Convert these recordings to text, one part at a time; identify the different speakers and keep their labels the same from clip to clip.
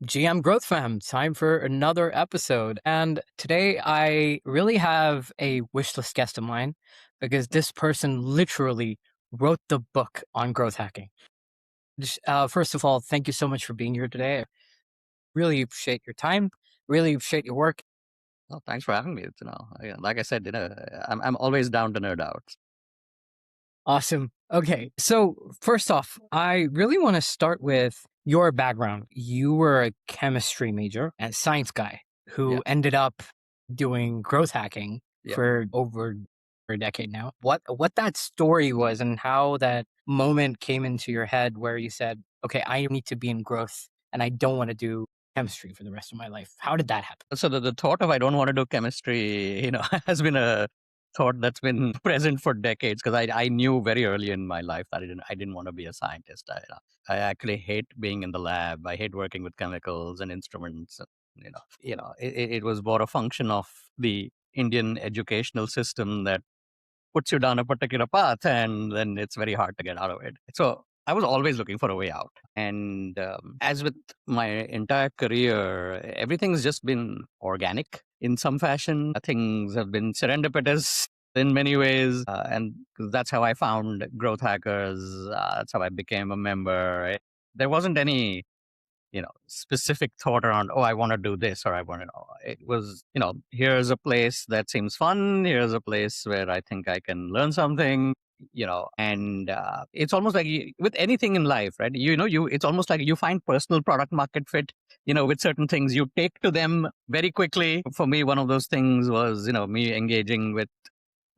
Speaker 1: GM Growth Fam, time for another episode. And today I really have a wish list guest of mine because this person literally wrote the book on growth hacking. First of all, thank you so much for being here today. I really appreciate your time, really appreciate your work.
Speaker 2: Oh, thanks for having me. Like I said, I'm always down to nerd out.
Speaker 1: Awesome. Okay. So, first off, I really want to start with your background. You were a chemistry major and science guy
Speaker 2: Yeah,
Speaker 1: who ended up doing growth hacking
Speaker 2: yeah.
Speaker 1: for over a decade now. What that story was and how that moment came into your head where you said, "Okay, I need to be in growth and I don't want to do chemistry for the rest of my life." How did that happen?
Speaker 2: So the thought of I don't want to do chemistry, has been a thought that's been present for decades because I knew very early in my life that I didn't want to be a scientist. I actually hate being in the lab. I hate working with chemicals and instruments. It was more a function of the Indian educational system that puts you down a particular path and then it's very hard to get out of it. So I was always looking for a way out. And as with my entire career, everything's just been organic in some fashion. Things have been serendipitous in many ways. And that's how I found Growth Hackers. That's how I became a member. There wasn't any specific thought around, oh, I want to do this or I want to know. It was, here's a place that seems fun. Here's a place where I think I can learn something, and it's almost like with anything in life, right? It's almost like you find personal product market fit, with certain things you take to them very quickly. For me, one of those things was, me engaging with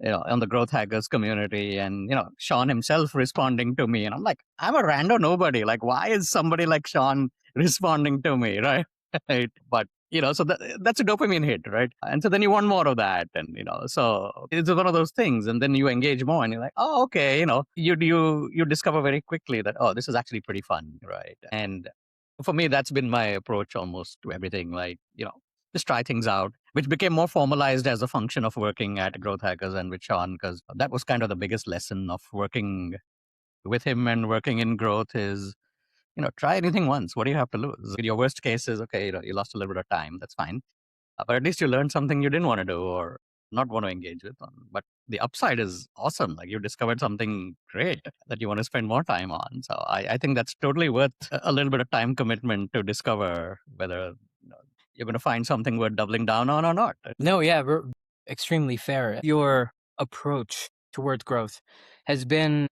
Speaker 2: on the growth hackers community and, Sean himself responding to me. And I'm like, I'm a rando nobody. Like, why is somebody like Sean responding to me? Right. Right. But, so that's a dopamine hit. Right. And so then you want more of that. And, so it's one of those things. And then you engage more and you're like, oh, okay. You discover very quickly that, oh, this is actually pretty fun. Right. And for me, that's been my approach almost to everything. Like, just try things out, which became more formalized as a function of working at Growth Hackers and with Sean, because that was kind of the biggest lesson of working with him and working in growth is, try anything once. What do you have to lose? Your worst case is, okay, you lost a little bit of time. That's fine. But at least you learned something you didn't want to do or not want to engage with. But the upside is awesome. Like you discovered something great that you want to spend more time on. So I think that's totally worth a little bit of time commitment to discover whether you're going to find something worth doubling down on or not.
Speaker 1: No, yeah, we're extremely fair. Your approach towards growth has been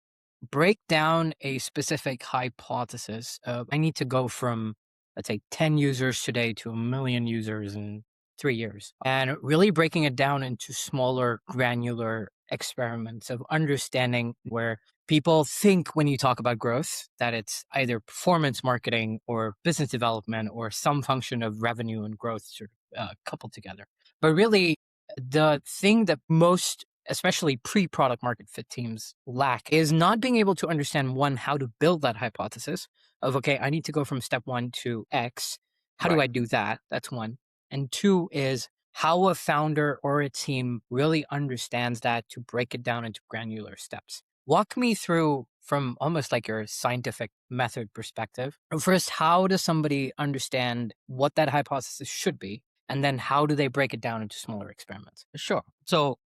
Speaker 1: break down a specific hypothesis. I need to go from, let's say, 10 users today to a million users in 3 years. And really breaking it down into smaller, granular experiments of understanding where people think when you talk about growth that it's either performance marketing or business development or some function of revenue and growth sort of coupled together. But really, the thing that most especially pre-product market fit teams lack is not being able to understand one, how to build that hypothesis of, okay, I need to go from step one to X. How do
Speaker 2: Right.
Speaker 1: I do that? That's one. And two is how a founder or a team really understands that to break it down into granular steps. Walk me through from almost like your scientific method perspective. First, how does somebody understand what that hypothesis should be? And then how do they break it down into smaller experiments?
Speaker 2: Sure. So,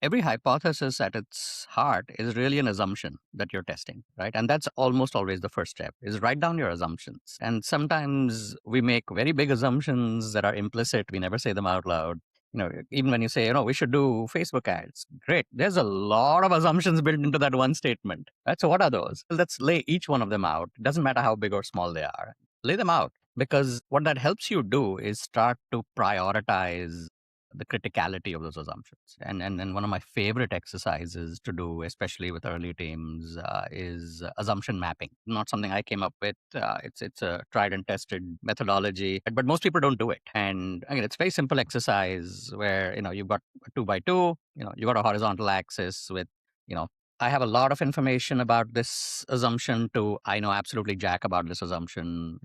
Speaker 2: every hypothesis at its heart is really an assumption that you're testing, right? And that's almost always the first step is write down your assumptions. And sometimes we make very big assumptions that are implicit. We never say them out loud. Even when you say, we should do Facebook ads, great. There's a lot of assumptions built into that one statement. Right? So what are those? Let's lay each one of them out. It doesn't matter how big or small they are. Lay them out because what that helps you do is start to prioritize the criticality of those assumptions. And one of my favorite exercises to do, especially with early teams, is assumption mapping. Not something I came up with. It's a tried and tested methodology, but most people don't do it. And again, it's a very simple exercise where you've got a 2 by 2. You got a horizontal axis with you know. I have a lot of information about this assumption to I know absolutely jack about this assumption,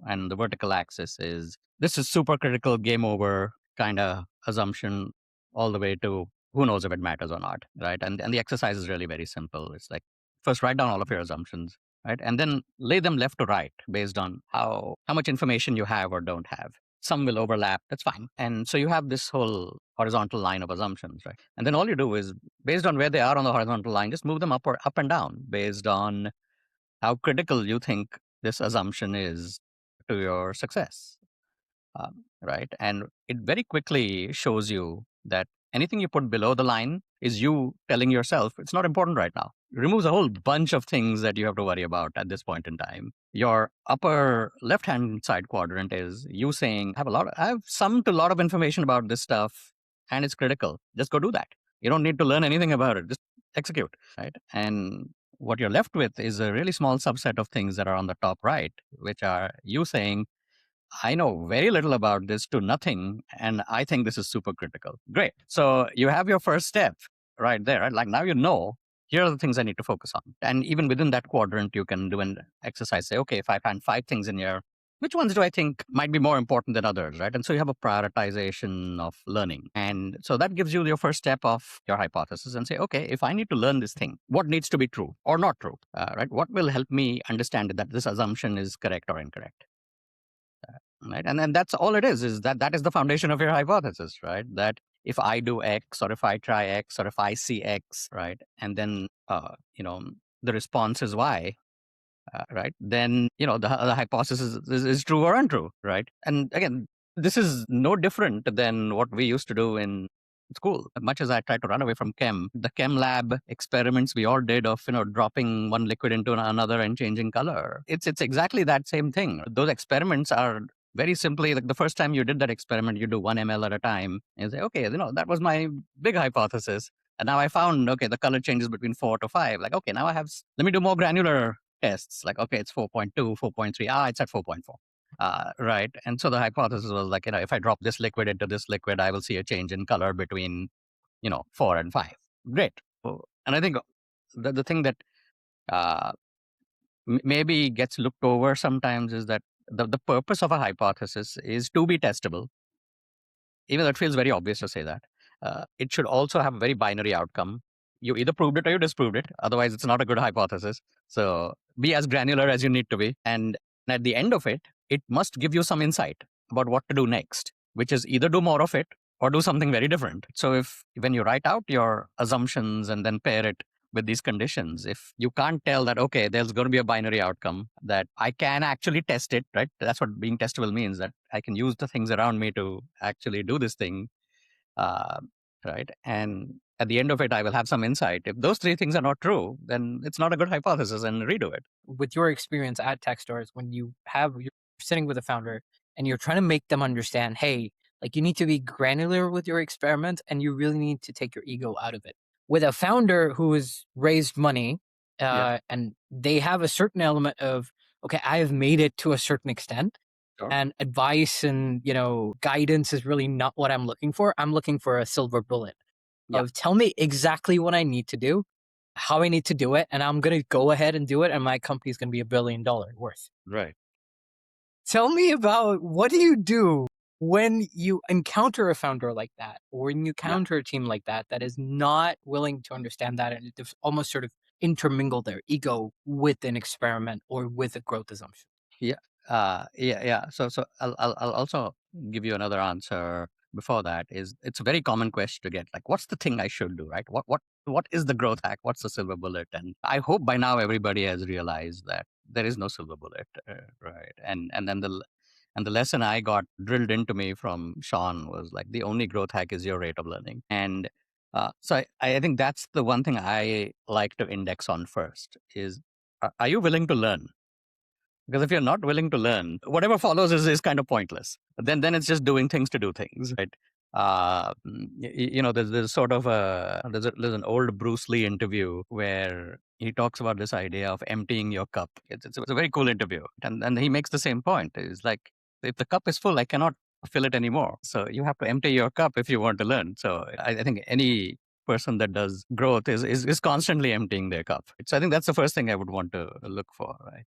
Speaker 2: and the vertical axis is this is super critical, game over kind of assumption all the way to who knows if it matters or not, right? And the exercise is really very simple. It's like first write down all of your assumptions, right? And then lay them left to right based on how much information you have or don't have. Some will overlap, that's fine. And so you have this whole horizontal line of assumptions, right? And then all you do is, based on where they are on the horizontal line, just move them up and down based on how critical you think this assumption is to your success, right? And it very quickly shows you that anything you put below the line is you telling yourself it's not important right now. It removes a whole bunch of things that you have to worry about at this point in time. Your upper left-hand side quadrant is you saying, I have some to a lot of information about this stuff, and it's critical. Just go do that. You don't need to learn anything about it. Just execute, right? And what you're left with is a really small subset of things that are on the top right, which are you saying, I know very little about this to nothing, and I think this is super critical. Great. So you have your first step right there, right? Like now you know, here are the things I need to focus on. And even within that quadrant, you can do an exercise. Say, okay, if I find 5 things in here, which ones do I think might be more important than others, right? And so you have a prioritization of learning. And so that gives you your first step of your hypothesis and say, okay, if I need to learn this thing, what needs to be true or not true, right? What will help me understand that this assumption is correct or incorrect? Right, and then that's all it is that is the foundation of your hypothesis, right? That if I do X, or if I try X, or if I see X, right, and then the response is Y, right, then the hypothesis is true or untrue, right? And again, this is no different than what we used to do in school. As much as I tried to run away from the chem lab experiments we all did of dropping one liquid into another and changing color, it's exactly that same thing. Those experiments are very simply like the first time you did that experiment, you do 1 ml at a time and say, okay, that was my big hypothesis. And now I found, okay, the color changes between 4 to 5. Like, okay, now let me do more granular tests. Like, okay, it's 4.2, 4.3. It's at 4.4. Right. And so the hypothesis was like, if I drop this liquid into this liquid, I will see a change in color between, 4 and 5. Great. And I think the thing that uh, maybe gets looked over sometimes is that the purpose of a hypothesis is to be testable. Even though it feels very obvious to say that, it should also have a very binary outcome. You either proved it or you disproved it. Otherwise, it's not a good hypothesis. So be as granular as you need to be. And at the end of it, it must give you some insight about what to do next, which is either do more of it or do something very different. So when you write out your assumptions and then pair it with these conditions, if you can't tell that, okay, there's going to be a binary outcome, that I can actually test it, right? That's what being testable means, that I can use the things around me to actually do this thing, uh, right? And at the end of it, I will have some insight. If those 3 things are not true, then it's not a good hypothesis and redo it.
Speaker 1: With your experience at Techstars, when you're sitting with a founder and you're trying to make them understand, hey, like you need to be granular with your experiment and you really need to take your ego out of it. With a founder who has raised money,
Speaker 2: Yeah,
Speaker 1: and they have a certain element of, okay, I have made it to a certain extent,
Speaker 2: sure.
Speaker 1: and advice and guidance is really not what I'm looking for. I'm looking for a silver bullet
Speaker 2: Yeah,
Speaker 1: of tell me exactly what I need to do, how I need to do it, and I'm going to go ahead and do it, and my company's going to be $1 billion worth.
Speaker 2: right.
Speaker 1: Tell me about what do you do when you encounter a founder like that, or when you
Speaker 2: Yeah.
Speaker 1: encounter a team like that that is not willing to understand that and almost sort of intermingle their ego with an experiment or with a growth assumption.
Speaker 2: Yeah. Yeah. So I'll also give you another answer before that. Is It's a very common question to get, like, what's the thing I should do, right? What is the growth hack? What's the silver bullet? And I hope by now everybody has realized that there is no silver bullet, right? And the lesson I got drilled into me from Sean was like, the only growth hack is your rate of learning. And so I think that's the one thing I like to index on first is, are you willing to learn? Because if you're not willing to learn, whatever follows is kind of pointless. Then it's just doing things to do things, right? There's sort of there's an old Bruce Lee interview where he talks about this idea of emptying your cup. It's a very cool interview, and he makes the same point. It's like, if the cup is full, I cannot fill it anymore. So you have to empty your cup if you want to learn. So I think any person that does growth is constantly emptying their cup. So I think that's the first thing I would want to look for, right?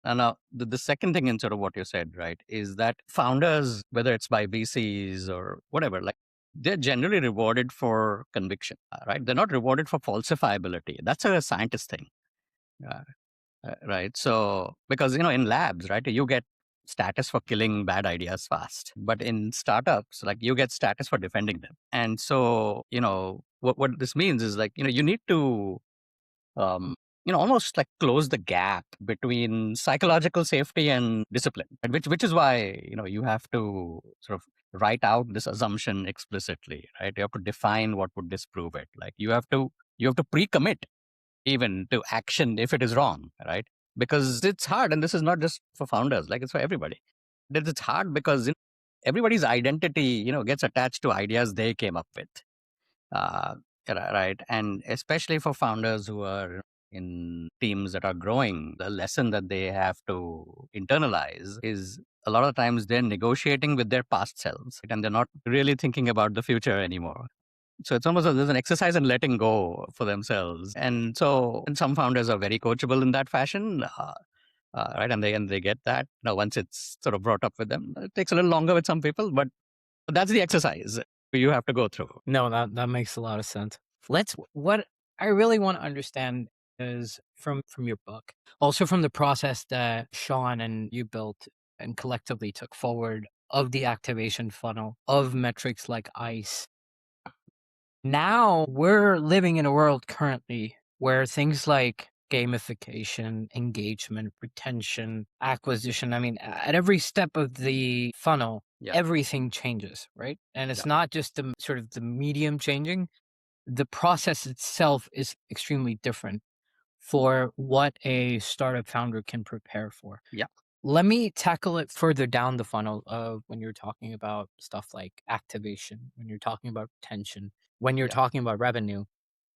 Speaker 2: And now the second thing in sort of what you said, right, is that founders, whether it's by VCs or whatever, like, they're generally rewarded for conviction, right? They're not rewarded for falsifiability. That's a scientist thing. Uh, right? So, because, in labs, right, you get status for killing bad ideas fast. But in startups, like you get status for defending them. And so, what this means is like, you need to, um, almost like close the gap between psychological safety and discipline, right? Which is why, you have to sort of write out this assumption explicitly, right? You have to define what would disprove it. Like you have to pre-commit even to action if it is wrong, right? Because it's hard, and this is not just for founders, like it's for everybody. It's hard because everybody's identity, gets attached to ideas they came up with, uh, right? And especially for founders who are in teams that are growing, the lesson that they have to internalize is a lot of times they're negotiating with their past selves, right? And they're not really thinking about the future anymore. So it's almost there's an exercise in letting go for themselves. And some founders are very coachable in that fashion, right? And they get that. Now, once it's sort of brought up with them, it takes a little longer with some people, but that's the exercise you have to go through.
Speaker 1: No, that makes a lot of sense. What I really want to understand is from your book, also from the process that Sean and you built and collectively took forward of the activation funnel of metrics like ICE. Now we're living in a world currently where things like gamification, engagement, retention, acquisition, I mean, at every step of the funnel,
Speaker 2: Yeah.
Speaker 1: everything changes, right? And it's
Speaker 2: Yeah.
Speaker 1: not just the sort of the medium changing, the process itself is extremely different for what a startup founder can prepare for.
Speaker 2: Yeah.
Speaker 1: Let me tackle it further down the funnel of when you're talking about stuff like activation, when you're talking about retention, when you're
Speaker 2: Yeah.
Speaker 1: talking about revenue,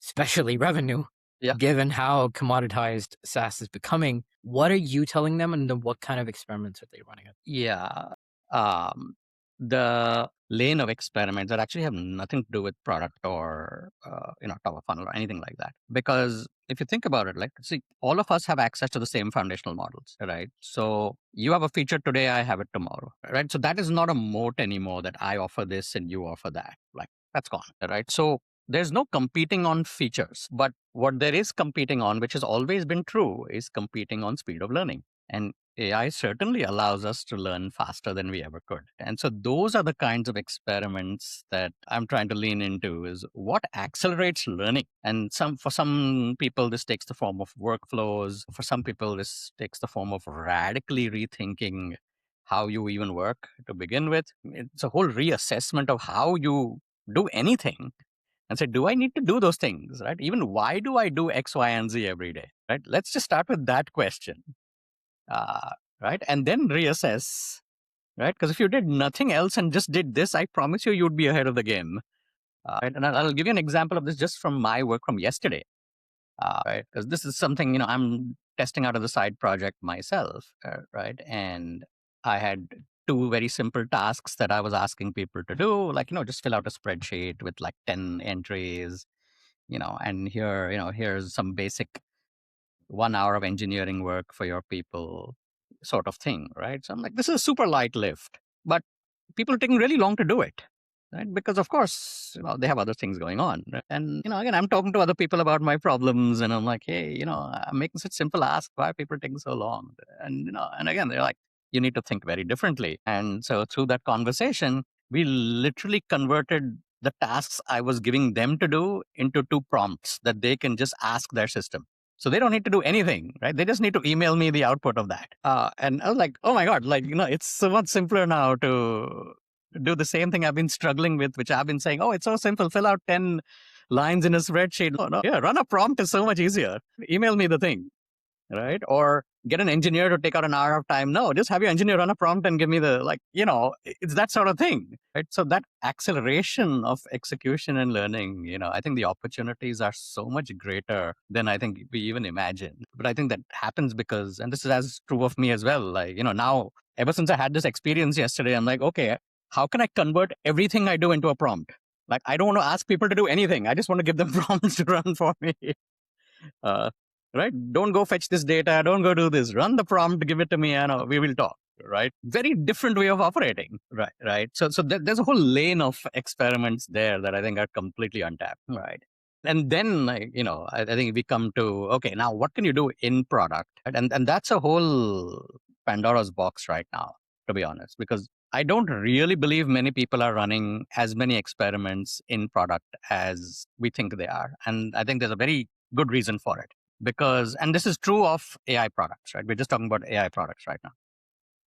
Speaker 1: especially revenue,
Speaker 2: Yeah.
Speaker 1: given how commoditized SaaS is becoming. What are you telling them, and then what kind of experiments are they running?
Speaker 2: Yeah. Um, the lane of experiments that actually have nothing to do with product or, top of funnel or anything like that. Because if you think about it, like, see, all of us have access to the same foundational models, right? So you have a feature today, I have it tomorrow, right? So that is not a moat anymore that I offer this and you offer that. Like, that's gone, right? So there's no competing on features, but what there is competing on, which has always been true, is competing on speed of learning. And AI certainly allows us to learn faster than we ever could. And so those are the kinds of experiments that I'm trying to lean into is what accelerates learning. And for some people, this takes the form of workflows. For some people, this takes the form of radically rethinking how you even work to begin with. It's a whole reassessment of how you do anything and say, do I need to do those things, right? Even why do I do X, Y, and Z every day, right? Let's just start with that question. Right? And then reassess, right? Because if you did nothing else and just did this, I promise you, you'd be ahead of the game. Right? And I'll give you an example of this just from my work from yesterday, right? Because this is something, I'm testing out as a side project myself, right? And I had two very simple tasks that I was asking people to do, like, just fill out a spreadsheet with like 10 entries, and here's some basic 1 hour of engineering work for your people sort of thing, right? So I'm like, this is a super light lift, but people are taking really long to do it, right? Because of course, they have other things going on. Right? And, again, I'm talking to other people about my problems and I'm like, hey, I'm making such simple asks. Why are people taking so long? And, and again, they're like, you need to think very differently. And so through that conversation, we literally converted the tasks I was giving them to do into two prompts that they can just ask their system. So they don't need to do anything, right? They just need to email me the output of that. And I was like, oh my God, like, it's so much simpler now to do the same thing I've been struggling with, which I've been saying, oh, it's so simple. Fill out 10 lines in a spreadsheet. No. Yeah, run a prompt is so much easier. Email me the thing, right? Or get an engineer to take out an hour of time. No, just have your engineer run a prompt and give me it's that sort of thing, right? So that acceleration of execution and learning, I think the opportunities are so much greater than I think we even imagine. But I think that happens because, and this is as true of me as well, like, now, ever since I had this experience yesterday, I'm like, okay, how can I convert everything I do into a prompt? Like, I don't want to ask people to do anything. I just want to give them prompts to run for me. Uh, right? Don't go fetch this data. Don't go do this. Run the prompt, give it to me, and we will talk. Right? Very different way of operating. Right. So there's a whole lane of experiments there that I think are completely untapped. Right. And then, like, I think we come to, okay, now what can you do in product? Right? And that's a whole Pandora's box right now, to be honest, because I don't really believe many people are running as many experiments in product as we think they are. And I think there's a very good reason for it. Because, and this is true of AI products, right? We're just talking about AI products right now.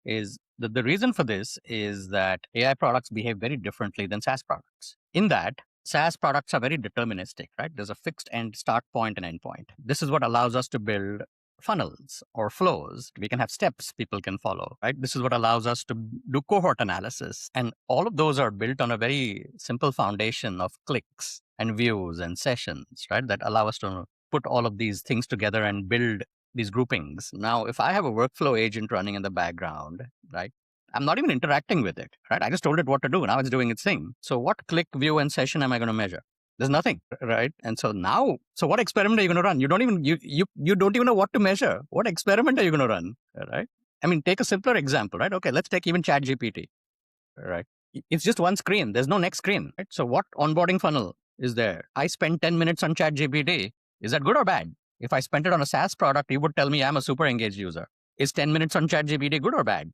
Speaker 2: Is the reason for this is that AI products behave very differently than SaaS products. In that, SaaS products are very deterministic, right? There's a fixed end start point and end point. This is what allows us to build funnels or flows. We can have steps people can follow, right? This is what allows us to do cohort analysis. And all of those are built on a very simple foundation of clicks and views and sessions, right? That allow us to put all of these things together and build these groupings. Now, if I have a workflow agent running in the background, right? I'm not even interacting with it, right? I just told it what to do. Now it's doing its thing. So what click, view, and session am I going to measure? There's nothing, right? And so now, so what experiment are you going to run? You don't even you don't even know what to measure. What experiment are you going to run, right? I mean, take a simpler example, right? Okay, let's take even ChatGPT, right? It's just one screen. There's no next screen, right? So what onboarding funnel is there? I spend 10 minutes on ChatGPT. Is that good or bad? If I spent it on a SaaS product, you would tell me I'm a super engaged user. Is 10 minutes on ChatGPT good or bad?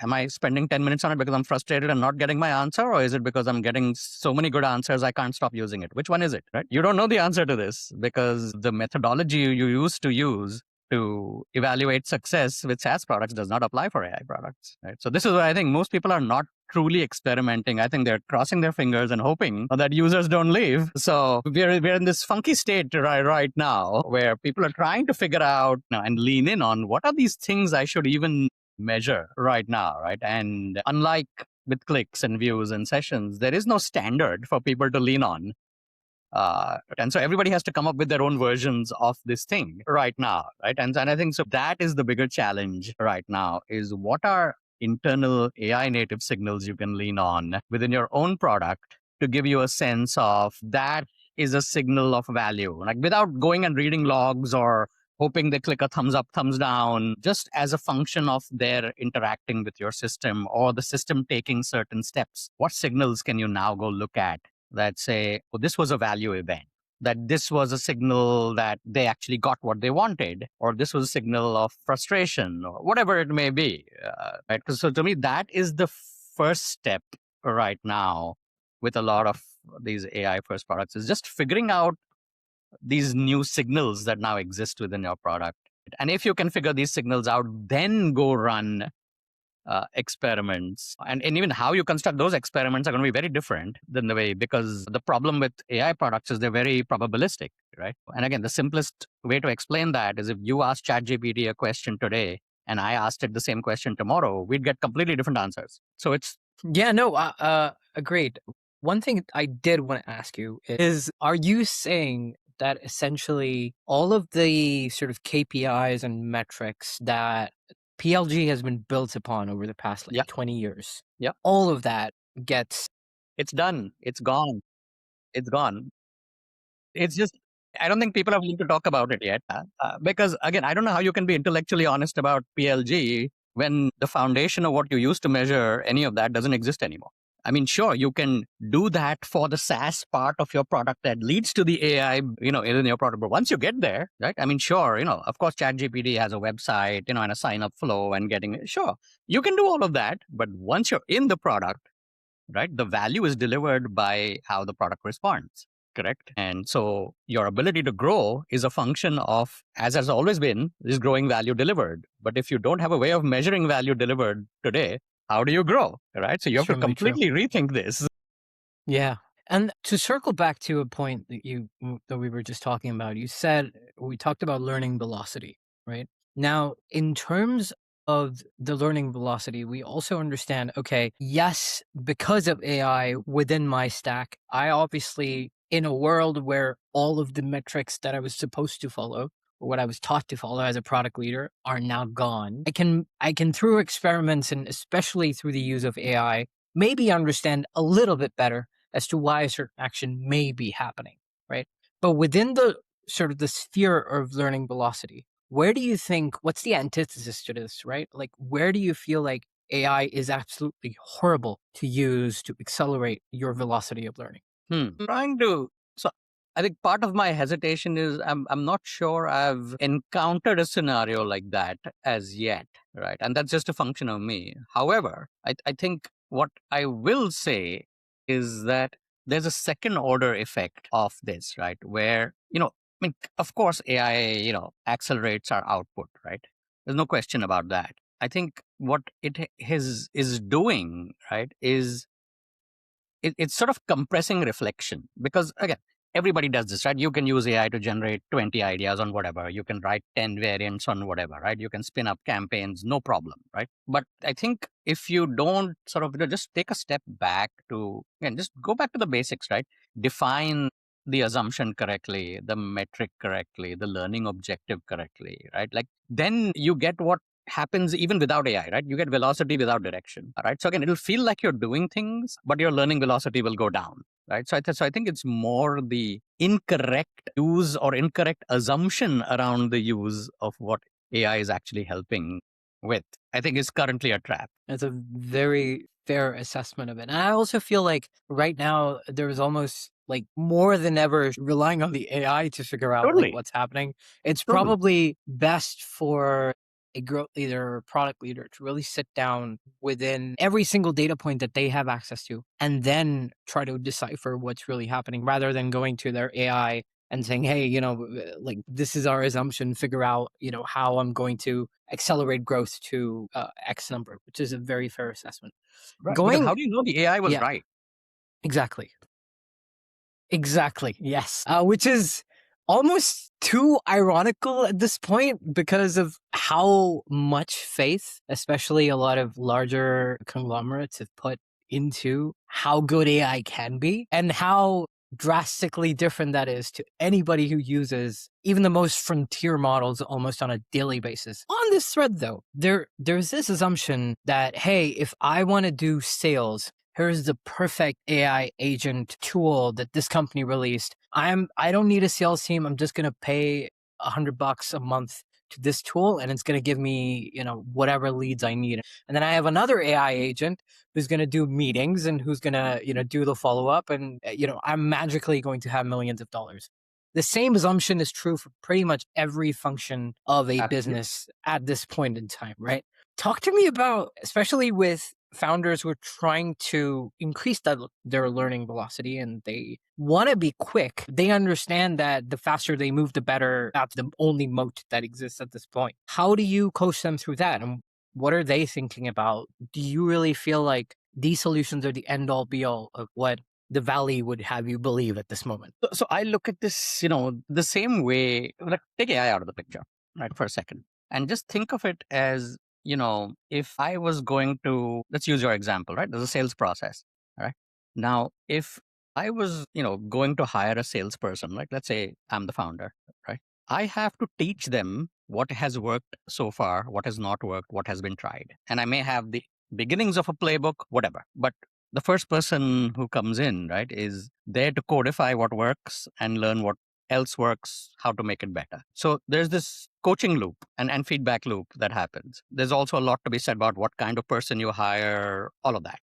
Speaker 2: Am I spending 10 minutes on it because I'm frustrated and not getting my answer? Or is it because I'm getting so many good answers, I can't stop using it? Which one is it, right? You don't know the answer to this because the methodology you used to use to evaluate success with SaaS products does not apply for AI products, right? So this is why I think most people are not truly experimenting. I think they're crossing their fingers and hoping that users don't leave. So we're in this funky state right now where people are trying to figure out and lean in on what are these things I should even measure right now, right? And unlike with clicks and views and sessions, there is no standard for people to lean on. And so everybody has to come up with their own versions of this thing right now, right? And I think so that is the bigger challenge right now is what are internal AI native signals you can lean on within your own product to give you a sense of that is a signal of value, like without going and reading logs or hoping they click a thumbs up, thumbs down, just as a function of their interacting with your system or the system taking certain steps. What signals can you now go look at that say, oh, this was a value event, that this was a signal that they actually got what they wanted, or this was a signal of frustration, or whatever it may be. Right? So to me, that is the first step right now with a lot of these AI first products is just figuring out these new signals that now exist within your product. And if you can figure these signals out, then go run experiments. And even how you construct those experiments are going to be very different than the way, because the problem with AI products is they're very probabilistic, right? And again, the simplest way to explain that is if you ask ChatGPT a question today and I asked it the same question tomorrow, we'd get completely different answers. So it's
Speaker 1: Yeah, no, agreed. One thing I did want to ask you is, are you saying that essentially all of the sort of KPIs and metrics that PLG has been built upon over the past
Speaker 2: Yeah.
Speaker 1: 20 years,
Speaker 2: Yeah.
Speaker 1: all of that gets...
Speaker 2: It's done. It's gone. It's gone. It's just, I don't think people are willing to talk about it yet. Because again, I don't know how you can be intellectually honest about PLG when the foundation of what you used to measure any of that doesn't exist anymore. I mean, sure, you can do that for the SaaS part of your product that leads to the AI, in your product. But once you get there, right? I mean, sure, of course, ChatGPT has a website, and a sign up flow and sure, you can do all of that. But once you're in the product, right, the value is delivered by how the product responds. Correct. And so your ability to grow is a function of, as has always been, is growing value delivered. But if you don't have a way of measuring value delivered today, how do you grow? Right. So you have to
Speaker 1: Surely true.
Speaker 2: completely rethink this.
Speaker 1: Yeah. And to circle back to a point that we were just talking about, we talked about learning velocity, right? Now, in terms of the learning velocity, we also understand, okay, yes, because of AI within my stack, I obviously, in a world where all of the metrics that I was supposed to follow or what I was taught to follow as a product leader are now gone. I can through experiments and especially through the use of AI, maybe understand a little bit better as to why a certain action may be happening, right? But within the sort of the sphere of learning velocity, where do you think, what's the antithesis to this, right? Like, where do you feel like AI is absolutely horrible to use to accelerate your velocity of learning?
Speaker 2: Trying to, so I think part of my hesitation is I'm not sure I've encountered a scenario like that as yet, right? And that's just a function of me. However, I think what I will say is that there's a second order effect of this, right? Where, I mean, of course, AI, accelerates our output, right? There's no question about that. I think what is doing, right, is it's sort of compressing reflection, because again, everybody does this, right? You can use AI to generate 20 ideas on whatever. You can write 10 variants on whatever, right? You can spin up campaigns, no problem, right? But I think if you don't sort of, just take a step back to, again, just go back to the basics, right? Define the assumption correctly, the metric correctly, the learning objective correctly, right? Like, then you get what happens even without AI, right? You get velocity without direction, right? So again, it'll feel like you're doing things, but your learning velocity will go down, right? So I think it's more the incorrect use or incorrect assumption around the use of what AI is actually helping with, I think, is currently a trap.
Speaker 1: That's a very fair assessment of it. And I also feel like right now there's almost like more than ever relying on the AI to figure out like
Speaker 2: Totally,
Speaker 1: what's happening. It's
Speaker 2: totally.
Speaker 1: probably best for a growth leader or product leader to really sit down within every single data point that they have access to and then try to decipher what's really happening rather than going to their AI and saying, hey, like this is our assumption, figure out, how I'm going to accelerate growth to X number, which is a very fair assessment.
Speaker 2: Right. Because
Speaker 1: Going,
Speaker 2: how do you know the AI was
Speaker 1: yeah,
Speaker 2: right?
Speaker 1: exactly. Exactly. Yes. Which is almost too ironical at this point because of how much faith, especially a lot of larger conglomerates have put into how good AI can be and how drastically different that is to anybody who uses even the most frontier models almost on a daily basis. On this thread though, there's this assumption that hey, if I want to do sales, here's the perfect AI agent tool that this company released. I don't need a sales team. I'm just gonna pay $100 a month to this tool and it's gonna give me, whatever leads I need. And then I have another AI agent who's gonna do meetings and who's gonna, do the follow-up and I'm magically going to have millions of dollars. The same assumption is true for pretty much every function of a
Speaker 2: Absolutely.
Speaker 1: business at this point in time, right? Talk to me about, especially with founders who are trying to increase their learning velocity and they want to be quick. They understand that the faster they move, the better. That's the only moat that exists at this point. How do you coach them through that? And what are they thinking about? Do you really feel like these solutions are the end all be all of what the Valley would have you believe at this moment?
Speaker 2: So I look at this, the same way. Like, take AI out of the picture, right, for a second, and just think of it as, if I was going to, let's use your example, right? There's a sales process, right? Now, if I was, going to hire a salesperson, like let's say I'm the founder, right? I have to teach them what has worked so far, what has not worked, what has been tried, and I may have the beginnings of a playbook, whatever, but the first person who comes in, right, is there to codify what works and learn what else works, how to make it better. So there's this coaching loop and feedback loop that happens. There's also a lot to be said about what kind of person you hire, all of that.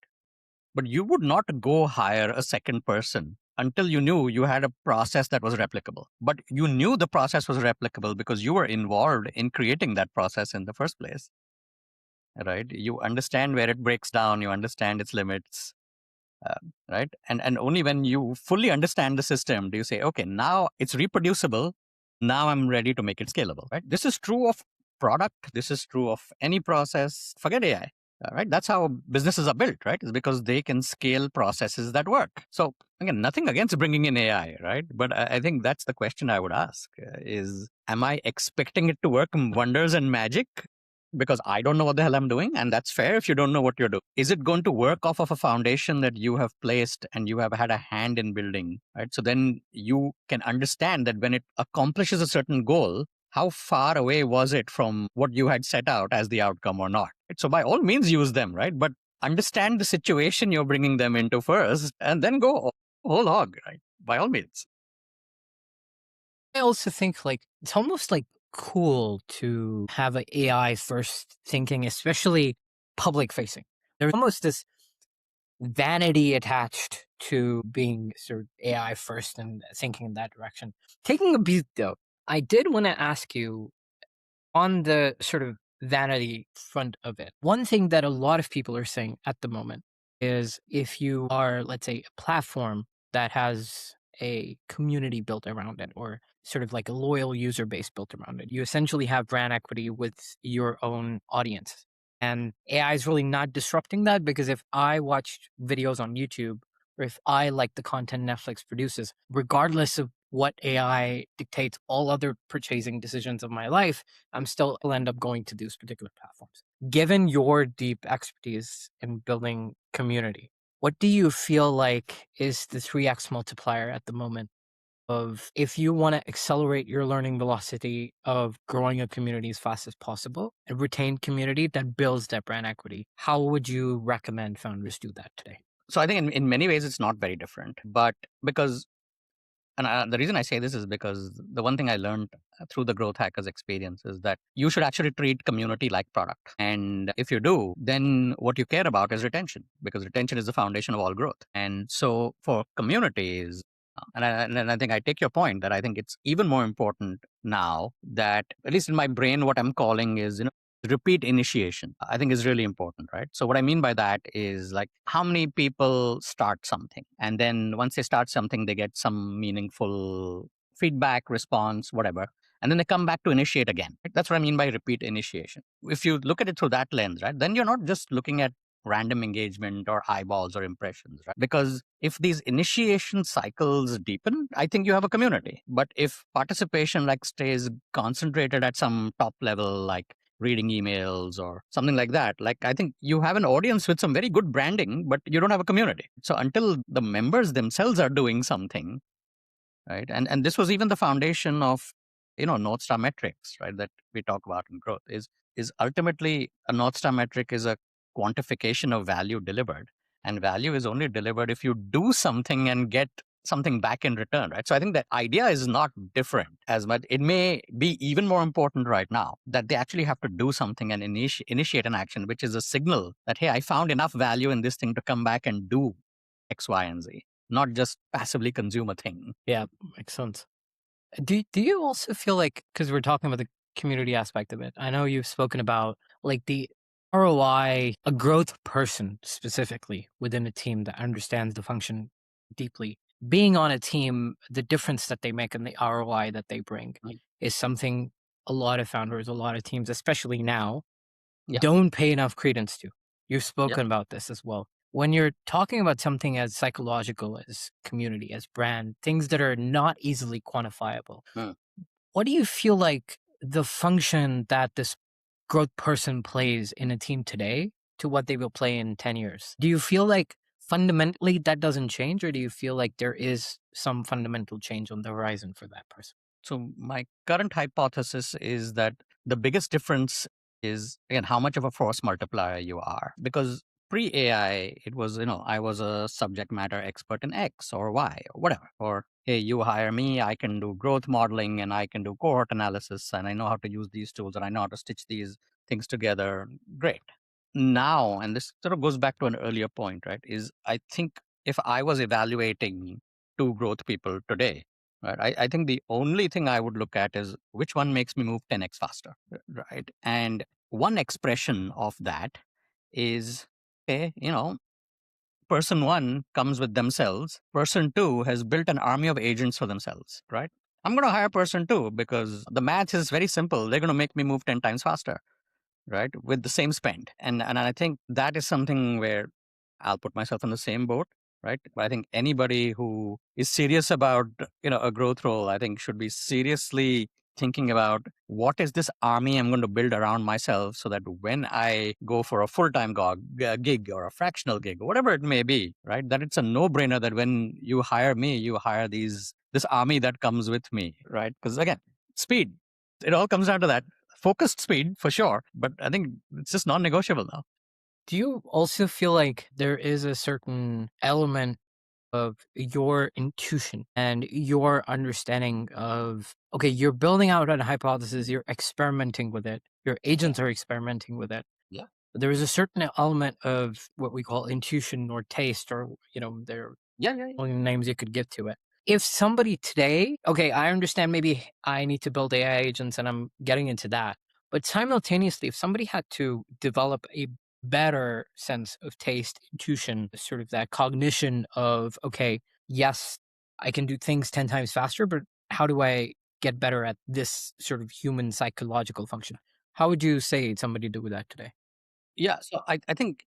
Speaker 2: But you would not go hire a second person until you knew you had a process that was replicable. But you knew the process was replicable because you were involved in creating that process in the first place, right? You understand where it breaks down, you understand its limits, right? And only when you fully understand the system do you say, okay, now it's reproducible. Now I'm ready to make it scalable, right? This is true of product. This is true of any process. Forget AI, right? That's how businesses are built, right? It's because they can scale processes that work. So again, nothing against bringing in AI, right? But I think that's the question I would ask is, am I expecting it to work wonders and magic? Because I don't know what the hell I'm doing. And that's fair if you don't know what you're doing. Is it going to work off of a foundation that you have placed and you have had a hand in building, right? So then you can understand that when it accomplishes a certain goal, how far away was it from what you had set out as the outcome or not? Right? So by all means, use them, right? But understand the situation you're bringing them into first and then go whole hog, right? By all means.
Speaker 1: I also think like it's almost like cool to have a AI first thinking, especially public facing. There's almost this vanity attached to being sort of AI first and thinking in that direction. Taking a beat though, I did want to ask you on the sort of vanity front of it. One thing that a lot of people are saying at the moment is if you are, let's say, a platform that has a community built around it or sort of like a loyal user base built around it, you essentially have brand equity with your own audience. And AI is really not disrupting that because if I watch videos on YouTube or if I like the content Netflix produces, regardless of what AI dictates all other purchasing decisions of my life, I'm still will end up going to those particular platforms. Given your deep expertise in building community, what do you feel like is the 3x multiplier at the moment of if you want to accelerate your learning velocity of growing a community as fast as possible and retain community that builds that brand equity? How would you recommend founders do that today?
Speaker 2: So I think in many ways it's not very different, but because and the reason I say this is because the one thing I learned through the growth hackers experience is that you should actually treat community like product. And if you do, then what you care about is retention, because retention is the foundation of all growth. And so for communities, and I think I take your point that I think it's even more important now that, at least in my brain, what I'm calling is, repeat initiation, I think is really important, right? So what I mean by that is like how many people start something and then once they start something, they get some meaningful feedback, response, whatever. And then they come back to initiate again. Right? That's what I mean by repeat initiation. If you look at it through that lens, right, then you're not just looking at random engagement or eyeballs or impressions, right? Because if these initiation cycles deepen, I think you have a community. But if participation like stays concentrated at some top level, like reading emails or something like that, like I think you have an audience with some very good branding, but you don't have a community. So until the members themselves are doing something, right? And this was even the foundation of, North Star metrics, right? That we talk about in growth is ultimately a North Star metric is a quantification of value delivered. And value is only delivered if you do something and get something back in return, right? So I think that idea is not different as much. It may be even more important right now that they actually have to do something and initiate an action, which is a signal that, hey, I found enough value in this thing to come back and do X, Y, and Z, not just passively consume a thing.
Speaker 1: Yeah, makes sense. Do you also feel like because we're talking about the community aspect of it, I know you've spoken about like the ROI, a growth person specifically within a team that understands the function deeply. Being on a team, the difference that they make and the ROI that they bring
Speaker 2: Mm.
Speaker 1: is something a lot of founders, a lot of teams, especially now,
Speaker 2: Yeah.
Speaker 1: don't pay enough credence to. You've
Speaker 2: Yep.
Speaker 1: spoken about this as well. When you're talking about something as psychological as community, as brand, things that are not easily quantifiable,
Speaker 2: Mm.
Speaker 1: what do you feel like the function that this growth person plays in a team today to what they will play in 10 years? Do you feel like fundamentally that doesn't change, or do you feel like there is some fundamental change on the horizon for that person?
Speaker 2: So my current hypothesis is that the biggest difference is, again, how much of a force multiplier you are. Because pre AI, it was, I was a subject matter expert in X or Y or whatever. Or, hey, you hire me, I can do growth modeling and I can do cohort analysis and I know how to use these tools and I know how to stitch these things together. Great. Now, and this sort of goes back to an earlier point, right? Is I think if I was evaluating two growth people today, right, I think the only thing I would look at is which one makes me move 10x faster, right? And one expression of that is, okay, person one comes with themselves, person two has built an army of agents for themselves, right? I'm going to hire person two because the math is very simple. They're going to make me move 10 times faster, right? With the same spend. And I think that is something where I'll put myself in the same boat, right? But I think anybody who is serious about, a growth role, I think should be seriously thinking about what is this army I'm going to build around myself so that when I go for a full-time gig or a fractional gig, or whatever it may be, right? That it's a no-brainer that when you hire me, you hire this army that comes with me, right? Because again, speed, it all comes down to that. Focused speed for sure, but I think it's just non-negotiable now.
Speaker 1: Do you also feel like there is a certain element of your intuition and your understanding of, okay, you're building out a hypothesis, you're experimenting with it, your
Speaker 2: Yeah.
Speaker 1: agents are experimenting with it.
Speaker 2: Yeah.
Speaker 1: there is a certain element of what we call intuition or taste, or there are
Speaker 2: Yeah, yeah, yeah.
Speaker 1: only names you could give to it. If somebody today, okay, I understand maybe I need to build AI agents and I'm getting into that. But simultaneously, if somebody had to develop a better sense of taste, intuition, sort of that cognition of, okay, yes, I can do things 10 times faster, but how do I get better at this sort of human psychological function? How would you say somebody do that today?
Speaker 2: Yeah. So I think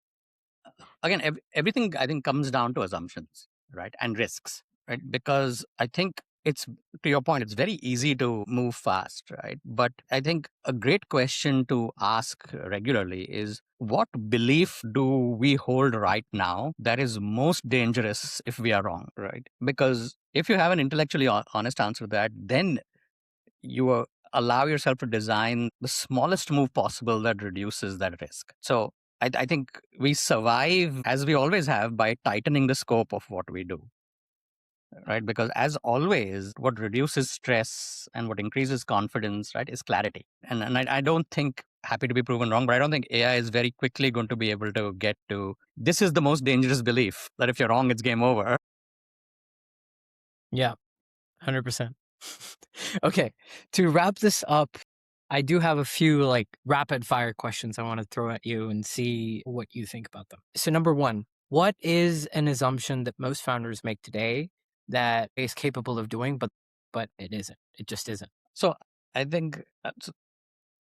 Speaker 2: again, everything I think comes down to assumptions, right, and risks, right? Because I think it's, to your point, it's very easy to move fast, right? But I think a great question to ask regularly is, what belief do we hold right now that is most dangerous if we are wrong, right? Because if you have an intellectually honest answer to that, then you allow yourself to design the smallest move possible that reduces that risk. So I think we survive, as we always have, by tightening the scope of what we do, right? Because as always, what reduces stress and what increases confidence, right, is clarity. And I don't think, happy to be proven wrong, but I don't think AI is very quickly going to be able to get to, this is the most dangerous belief, that if you're wrong, it's game over.
Speaker 1: Yeah, 100%. Okay, to wrap this up, I do have a few like rapid fire questions I want to throw at you and see what you think about them. So, number one, what is an assumption that most founders make today that is capable of doing, but it isn't? It just isn't.
Speaker 2: So I think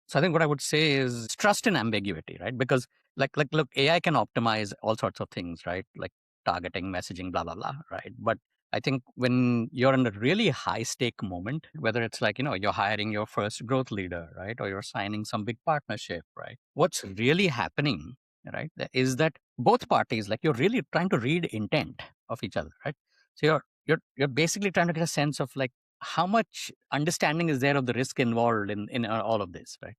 Speaker 2: So I think what I would say is trust in ambiguity, right? Because look, AI can optimize all sorts of things, right? Like targeting, messaging, blah, blah, blah, right? But I think when you're in a really high stake moment, whether it's like, you're hiring your first growth leader, right? Or you're signing some big partnership, right? What's really happening, right? Is that both parties, like, you're really trying to read intent of each other, right? So you're basically trying to get a sense of like, how much understanding is there of the risk involved in all of this, right?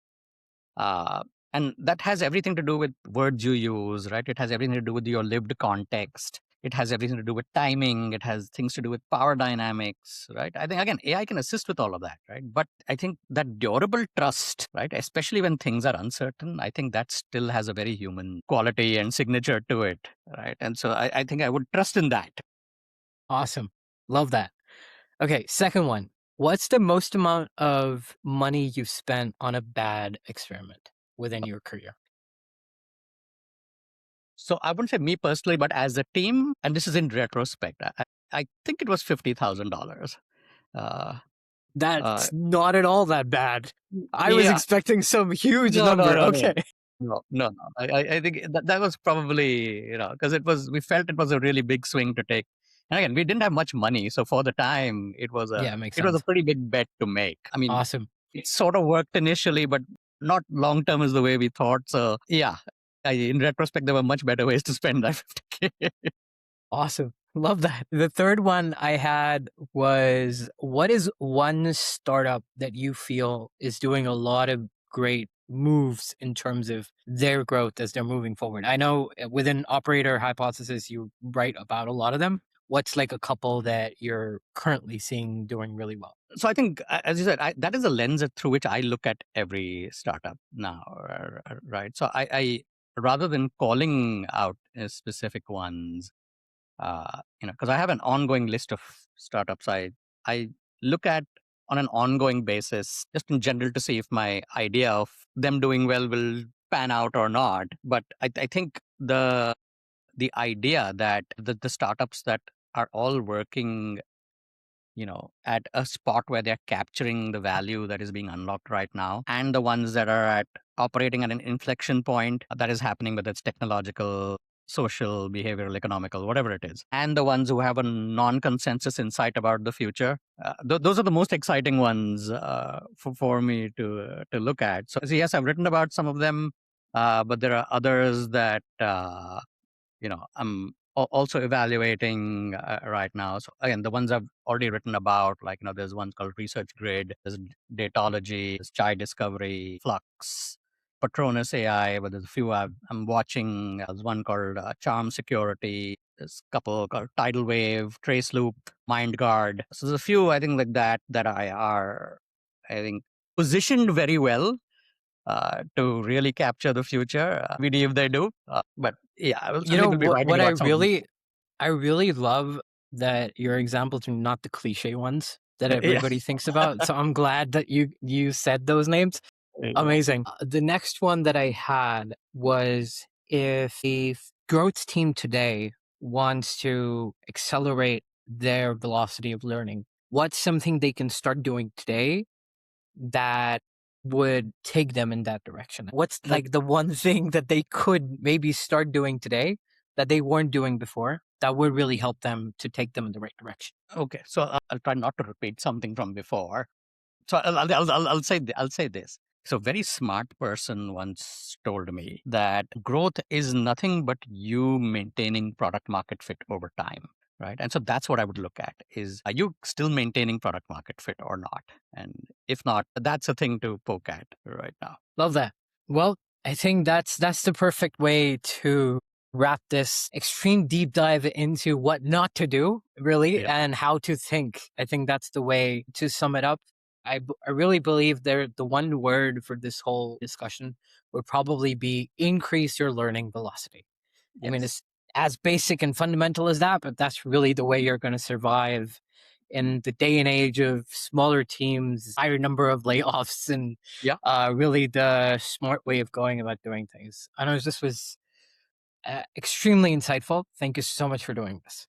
Speaker 2: Uh, and that has everything to do with words you use, right? It has everything to do with your lived context. It has everything to do with timing. It has things to do with power dynamics, right? I think, again, AI can assist with all of that, right? But I think that durable trust, right, especially when things are uncertain, I think that still has a very human quality and signature to it, right? And so I think I would trust in that.
Speaker 1: Awesome. Love that. Okay, second one. What's the most amount of money you've spent on a bad experiment within your career?
Speaker 2: So I wouldn't say me personally, but as a team, and this is in retrospect, I think it was $50,000. Uh, uh,
Speaker 1: That's not at all that bad. I was
Speaker 2: yeah,
Speaker 1: expecting some huge
Speaker 2: no, no,
Speaker 1: number.
Speaker 2: no, no,
Speaker 1: Okay.
Speaker 2: no, no, no. I think that was probably, because we felt it was a really big swing to take. And again, we didn't have much money, so for the time,
Speaker 1: Yeah, it makes
Speaker 2: it was a
Speaker 1: sense.
Speaker 2: pretty big bet to make. I mean,
Speaker 1: Awesome.
Speaker 2: it sort of worked initially, but not long term is the way we thought. So yeah, in retrospect, there were much better ways to spend that 50K.
Speaker 1: Awesome. Love that. The third one I had was, what is one startup that you feel is doing a lot of great moves in terms of their growth as they're moving forward? I know within Operator Hypothesis, you write about a lot of them. What's like a couple that you're currently seeing doing really well?
Speaker 2: So I think, as you said, that is a lens through which I look at every startup now, right? So I rather than calling out specific ones, because I have an ongoing list of startups I look at on an ongoing basis, just in general, to see if my idea of them doing well will pan out or not. But I think the idea that the startups that are all working, at a spot where they're capturing the value that is being unlocked right now, and the ones that are operating at an inflection point that is happening, whether it's technological, social, behavioral, economical, whatever it is, and the ones who have a non-consensus insight about the future. Those are the most exciting ones for me to look at. So yes, I've written about some of them, but there are others that I'm also evaluating right now. So again, the ones I've already written about, like, there's one called Research Grid, there's Datology, there's Chai Discovery, Flux, Patronus AI, but there's a few I'm watching. There's one called Charm Security. There's a couple called Tidal Wave, Trace Loop, MindGuard. So there's a few, I think, like that I think, positioned very well, to really capture the future. We if they do, but yeah, I will
Speaker 1: You
Speaker 2: certainly
Speaker 1: know
Speaker 2: will be
Speaker 1: what
Speaker 2: writing about some of them.
Speaker 1: I really love that your examples are not the cliche ones that
Speaker 2: Yeah,
Speaker 1: everybody thinks about. So I'm glad that you said those names.
Speaker 2: yeah.
Speaker 1: Amazing. The next one that I had was if a growth team today wants to accelerate their velocity of learning, what's something they can start doing today that would take them in that direction? What's
Speaker 2: That
Speaker 1: like the one thing that they could maybe start doing today that they weren't doing before that would really help them to take them in the right direction?
Speaker 2: okay. So I'll try not to repeat something from before. So I'll say this. So a very smart person once told me that growth is nothing but you maintaining product market fit over time, right? And so that's what I would look at: is are you still maintaining product market fit or not? And if not, that's a thing to poke at right now.
Speaker 1: Love that. Well, I think that's the perfect way to wrap this extreme deep dive into what not to do, really,
Speaker 2: Yeah.
Speaker 1: and how to think. I think that's the way to sum it up. I really believe the one word for this whole discussion would probably be increase your learning velocity. I mean,
Speaker 2: Yes.
Speaker 1: it's as basic and fundamental as that, but that's really the way you're going to survive in the day and age of smaller teams, higher number of layoffs, and
Speaker 2: Yeah.
Speaker 1: really the smart way of going about doing things. I know this was extremely insightful. Thank you so much for doing this.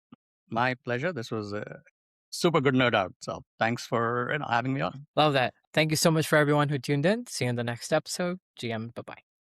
Speaker 2: My pleasure. This was a super good nerd out. So thanks for having me on.
Speaker 1: Love that. Thank you so much for everyone who tuned in. See you in the next episode. GM, bye bye.